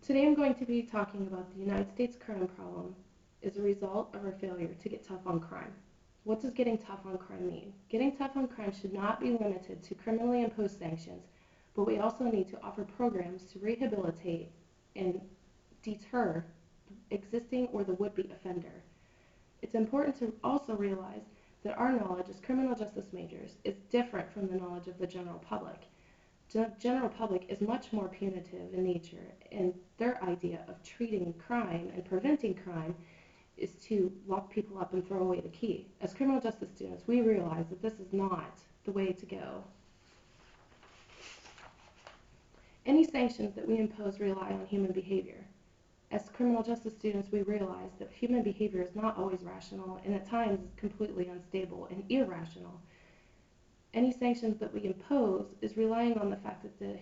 Today I'm going to be talking about the United States crime problem is a result of our failure to get tough on crime. What does getting tough on crime mean? Getting tough on crime should not be limited to criminally imposed sanctions, but we also need to offer programs to rehabilitate and deter existing or the would-be offender. It's important to also realize that our knowledge as criminal justice majors is different from the knowledge of the general public. The general public is much more punitive in nature, and their idea of treating crime and preventing crime is to lock people up and throw away the key. As criminal justice students, we realize that this is not the way to go. Any sanctions that we impose rely on human behavior. As criminal justice students, we realize that human behavior is not always rational and at times is completely unstable and irrational. Any sanctions that we impose is relying on the fact that the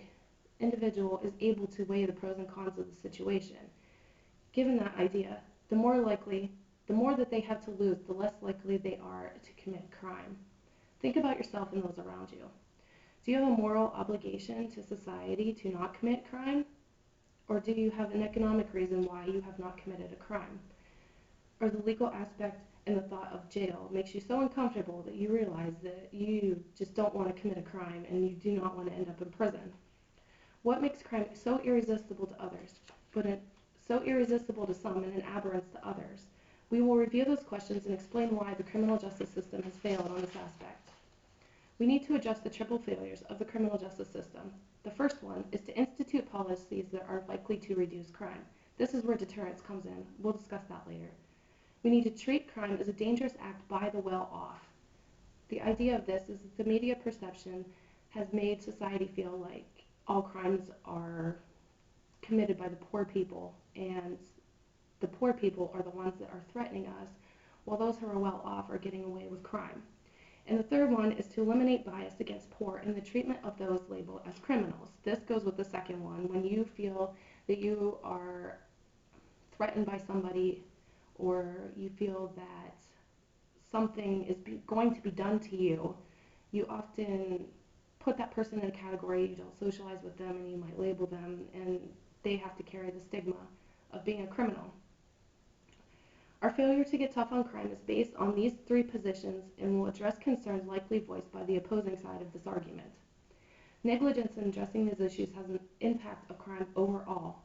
individual is able to weigh the pros and cons of the situation. Given that idea, the more that they have to lose, the less likely they are to commit crime. Think about yourself and those around you. Do you have a moral obligation to society to not commit crime? Or do you have an economic reason why you have not committed a crime? Or the legal aspect and the thought of jail makes you so uncomfortable that you realize that you just don't want to commit a crime and you do not want to end up in prison? What makes crime so irresistible to others, but so irresistible to some and an aberrance to others? We will review those questions and explain why the criminal justice system has failed on this aspect. We need to address the triple failures of the criminal justice system. The first one is to institute policies that are likely to reduce crime. This is where deterrence comes in. We'll discuss that later. We need to treat crime as a dangerous act by the well-off. The idea of this is that the media perception has made society feel like all crimes are committed by the poor people, and the poor people are the ones that are threatening us, while those who are well-off are getting away with crime. And the third one is to eliminate bias against poor in the treatment of those labeled as criminals. This goes with the second one. When you feel that you are threatened by somebody, or you feel that something is going to be done to you, you often put that person in a category, you don't socialize with them, and you might label them, and they have to carry the stigma of being a criminal. Our failure to get tough on crime is based on these three positions and will address concerns likely voiced by the opposing side of this argument. Negligence in addressing these issues has an impact of crime overall.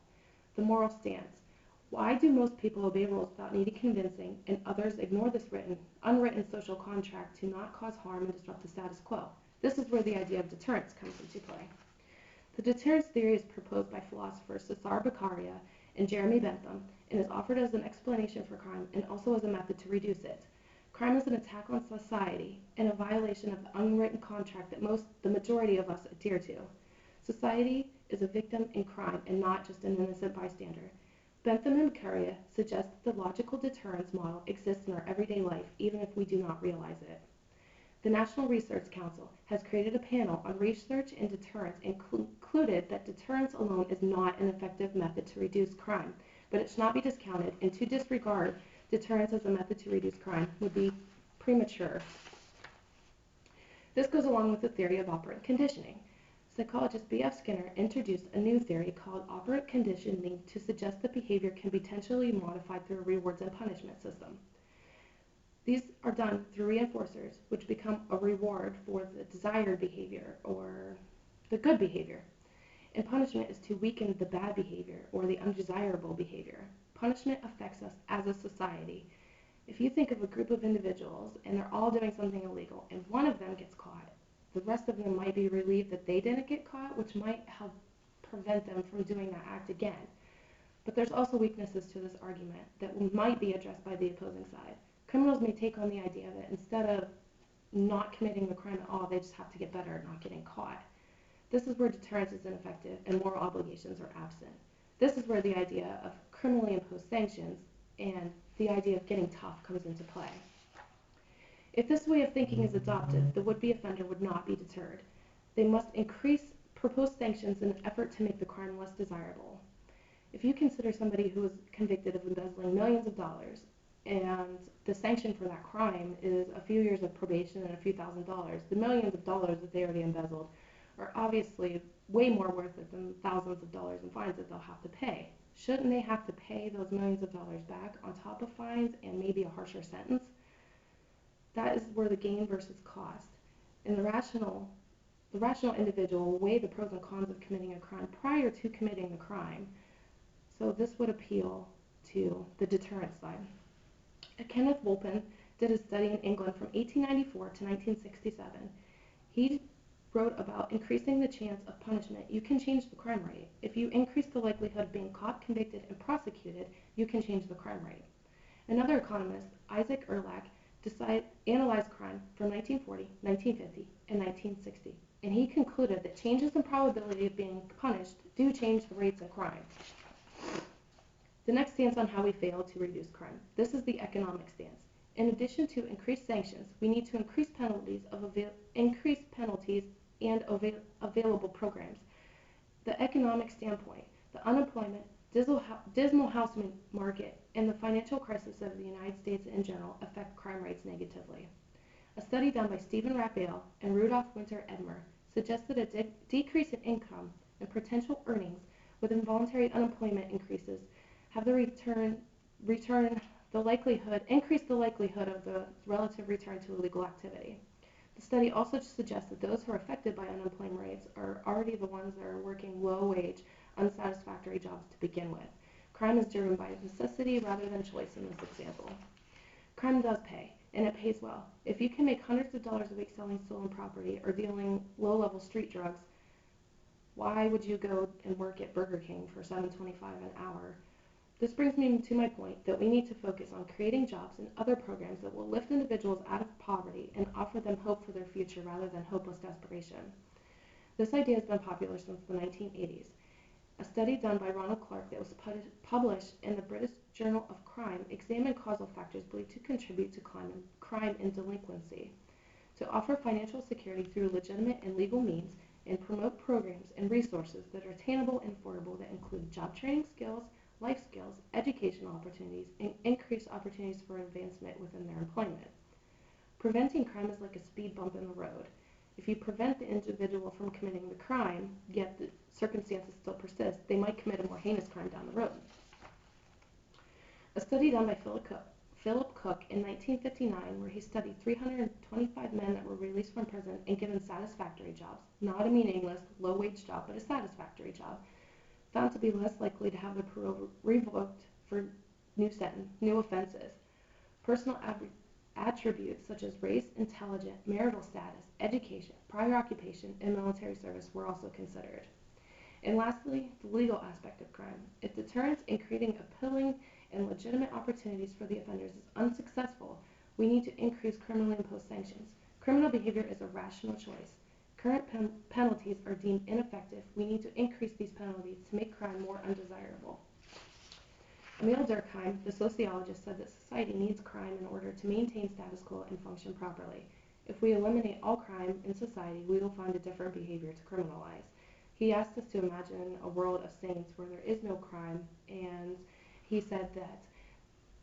The moral stance. Why do most people obey rules without needing convincing, and others ignore this unwritten social contract to not cause harm and disrupt the status quo? This is where the idea of deterrence comes into play. The deterrence theory is proposed by philosophers Cesar Beccaria and Jeremy Bentham, and is offered as an explanation for crime and also as a method to reduce it. Crime is an attack on society and a violation of the unwritten contract that the majority of us adhere to. Society is a victim in crime and not just an innocent bystander. Bentham and Beccaria suggest that the logical deterrence model exists in our everyday life, even if we do not realize it. The National Research Council has created a panel on research and deterrence and concluded that deterrence alone is not an effective method to reduce crime, but it should not be discounted, and to disregard deterrence as a method to reduce crime would be premature. This goes along with the theory of operant conditioning. Psychologist B.F. Skinner introduced a new theory called operant conditioning to suggest that behavior can be potentially modified through a rewards and punishment system. These are done through reinforcers, which become a reward for the desired behavior or the good behavior. And punishment is to weaken the bad behavior or the undesirable behavior. Punishment affects us as a society. If you think of a group of individuals and they're all doing something illegal and one of them gets caught, the rest of them might be relieved that they didn't get caught, which might help prevent them from doing that act again. But there's also weaknesses to this argument that might be addressed by the opposing side. Criminals may take on the idea that instead of not committing the crime at all, they just have to get better at not getting caught. This is where deterrence is ineffective and moral obligations are absent. This is where the idea of criminally imposed sanctions and the idea of getting tough comes into play. If this way of thinking is adopted, the would-be offender would not be deterred. They must increase proposed sanctions in an effort to make the crime less desirable. If you consider somebody who is convicted of embezzling millions of dollars, and the sanction for that crime is a few years of probation and a few $1,000s, the millions of dollars that they already embezzled are obviously way more worth it than thousands of dollars in fines that they'll have to pay. Shouldn't they have to pay those millions of dollars back on top of fines and maybe a harsher sentence? That is where the gain versus cost. And the rational individual will weigh the pros and cons of committing a crime prior to committing the crime. So this would appeal to the deterrent side. Kenneth Wolpen did a study in England from 1894 to 1967. He wrote about increasing the chance of punishment. You can change the crime rate. If you increase the likelihood of being caught, convicted, and prosecuted, you can change the crime rate. Another economist, Isaac Erlach, analyzed crime from 1940, 1950, and 1960, and he concluded that changes in probability of being punished do change the rates of crime. The next stance on how we fail to reduce crime. This is the economic stance. In addition to increased sanctions, we need to increase penalties and available programs. The economic standpoint, the unemployment, dismal housing market, and the financial crisis of the United States in general affect crime rates negatively. A study done by Stephen Raphael and Rudolph Winter Edmer suggests that a decrease in income and potential earnings with involuntary unemployment increases have the increase the likelihood of the relative return to illegal activity. The study also suggests that those who are affected by unemployment rates are already the ones that are working low-wage, unsatisfactory jobs to begin with. Crime is driven by necessity rather than choice in this example. Crime does pay, and it pays well. If you can make hundreds of dollars a week selling stolen property or dealing low-level street drugs, why would you go and work at Burger King for $7.25 an hour? This brings me to my point that we need to focus on creating jobs and other programs that will lift individuals out of poverty and offer them hope for their future rather than hopeless desperation. This idea has been popular since the 1980s. A study done by Ronald Clark that was published in the British Journal of Crime examined causal factors believed to contribute to crime and delinquency. To offer financial security through legitimate and legal means and promote programs and resources that are attainable and affordable that include job training skills, life skills, educational opportunities, and increased opportunities for advancement within their employment. Preventing crime is like a speed bump in the road. If you prevent the individual from committing the crime, yet the circumstances still persist, they might commit a more heinous crime down the road. A study done by Philip Cook in 1959, where he studied 325 men that were released from prison and given satisfactory jobs, not a meaningless, low-wage job, but a satisfactory job, found to be less likely to have their parole revoked for new offenses. Personal attributes such as race, intelligence, marital status, education, prior occupation, and military service were also considered. And lastly, the legal aspect of crime. If deterrence in creating appealing and legitimate opportunities for the offenders is unsuccessful, we need to increase criminally imposed sanctions. Criminal behavior is a rational choice. Current penalties are deemed ineffective. We need to increase these penalties to make crime more undesirable. Emile Durkheim, the sociologist, said that society needs crime in order to maintain status quo and function properly. If we eliminate all crime in society, we will find a different behavior to criminalize. He asked us to imagine a world of saints where there is no crime, and he said that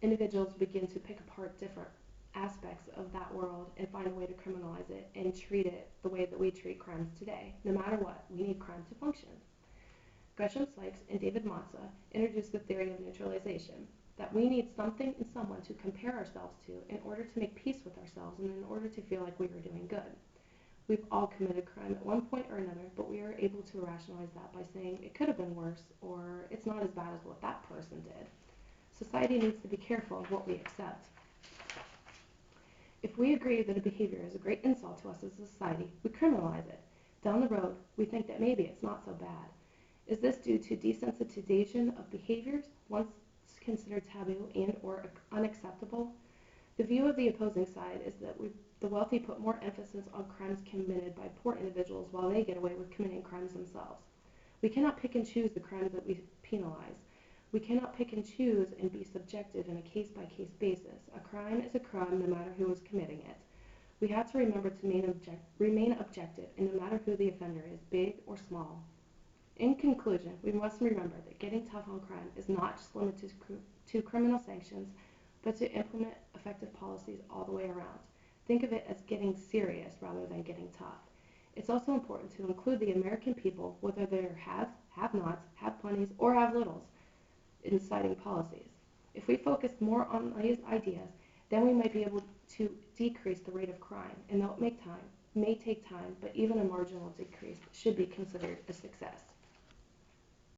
individuals begin to pick apart different aspects of that world and find a way to criminalize it and treat it the way that we treat crimes today. No matter what, we need crime to function. Gresham Sykes and David Matza introduced the theory of neutralization, that we need something and someone to compare ourselves to in order to make peace with ourselves and in order to feel like we are doing good. We've all committed crime at one point or another, but we are able to rationalize that by saying it could have been worse or it's not as bad as what that person did. Society needs to be careful of what we accept. If we agree that a behavior is a great insult to us as a society, we criminalize it. Down the road, we think that maybe it's not so bad. Is this due to desensitization of behaviors once considered taboo and or unacceptable? The view of the opposing side is that the wealthy put more emphasis on crimes committed by poor individuals while they get away with committing crimes themselves. We cannot pick and choose the crimes that we penalize. We cannot pick and choose and be subjective in a case-by-case basis. A crime is a crime no matter who is committing it. We have to remember to remain objective, and no matter who the offender is, big or small. In conclusion, we must remember that getting tough on crime is not just limited to criminal sanctions, but to implement effective policies all the way around. Think of it as getting serious rather than getting tough. It's also important to include the American people, whether they're haves, have-nots, have-plenties, or have-littles. inciting policies. If we focused more on these ideas, then we might be able to decrease the rate of crime, and though it may take time, but even a marginal decrease should be considered a success.